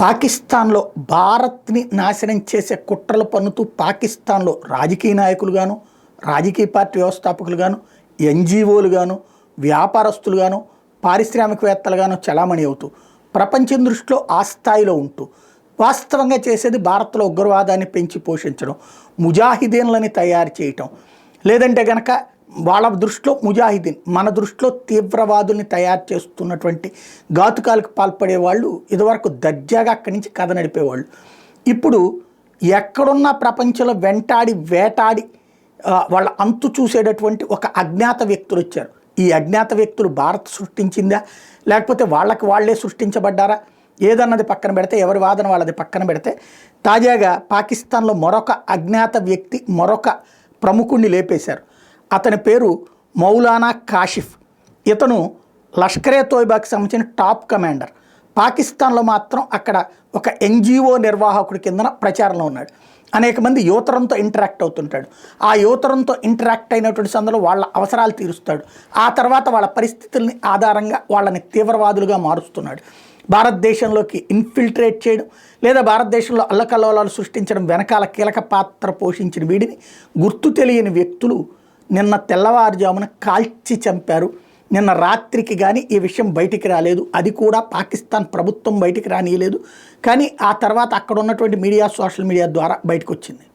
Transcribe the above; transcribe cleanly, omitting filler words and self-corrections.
పాకిస్తాన్లో భారత్ని నాశనం చేసే కుట్రలు పన్నుతూ పాకిస్తాన్లో రాజకీయ నాయకులుగాను, రాజకీయ పార్టీ వ్యవస్థాపకులుగాను, ఎన్జిఓలుగాను, వ్యాపారస్తులుగాను, పారిశ్రామికవేత్తలుగాను చలామణి అవుతూ ప్రపంచం దృష్టిలో ఆ స్థాయిలో ఉంటూ వాస్తవంగా చేసేది భారత్లో ఉగ్రవాదాన్ని పెంచి పోషించడం, ముజాహిదీన్లని తయారు చేయటం, లేదంటే కనుక వాళ్ళ దృష్టిలో ముజాహిదీన్, మన దృష్టిలో తీవ్రవాదుల్ని తయారు చేస్తున్నటువంటి ఘాతుకాలకు పాల్పడే వాళ్ళు ఇదివరకు దర్జాగా అక్కడి నుంచి కథ నడిపేవాళ్ళు. ఇప్పుడు ఎక్కడున్న ప్రపంచంలో వెంటాడి వేటాడి వాళ్ళ అంతు చూసేటటువంటి ఒక అజ్ఞాత వ్యక్తులు వచ్చారు. ఈ అజ్ఞాత వ్యక్తులు భారత్ సృష్టించిందా, లేకపోతే వాళ్ళకి వాళ్ళే సృష్టించబడ్డారా ఏదన్నది పక్కన పెడితే, ఎవరి వాదన వాళ్ళది పక్కన పెడితే, తాజాగా పాకిస్తాన్లో మరొక అజ్ఞాత వ్యక్తి మరొక ప్రముఖుడిని లేపేశారు. అతని పేరు మౌలానా కాషిఫ్. ఇతను లష్కరే తోయిబాకి సంబంధించిన టాప్ కమాండర్. పాకిస్తాన్లో మాత్రం అక్కడ ఒక ఎన్జిఓ నిర్వాహకుడి కిందన ప్రచారంలో ఉన్నాడు. అనేక మంది యువతరంతో ఇంటరాక్ట్ అవుతుంటాడు. ఆ యువతరంతో ఇంటరాక్ట్ అయినటువంటి సందర్భంలో వాళ్ళ అవసరాలు తీరుస్తాడు. ఆ తర్వాత వాళ్ళ పరిస్థితుల్ని ఆధారంగా వాళ్ళని తీవ్రవాదులుగా మారుస్తున్నాడు. భారతదేశంలోకి ఇన్ఫిల్ట్రేట్ చేయడం, లేదా భారతదేశంలో అల్లకల్లోలాలు సృష్టించడం వెనకాల కీలక పాత్ర పోషించిన వీడిని గుర్తు తెలియని వ్యక్తులు నిన్న తెల్లవారుజామున కాల్చి చంపారు. నిన్న రాత్రికి కానీ ఈ విషయం బయటికి రాలేదు. అది కూడా పాకిస్తాన్ ప్రభుత్వం బయటికి రానియలేదు. కానీ ఆ తర్వాత అక్కడ ఉన్నటువంటి మీడియా, సోషల్ మీడియా ద్వారా బయటకు వచ్చింది.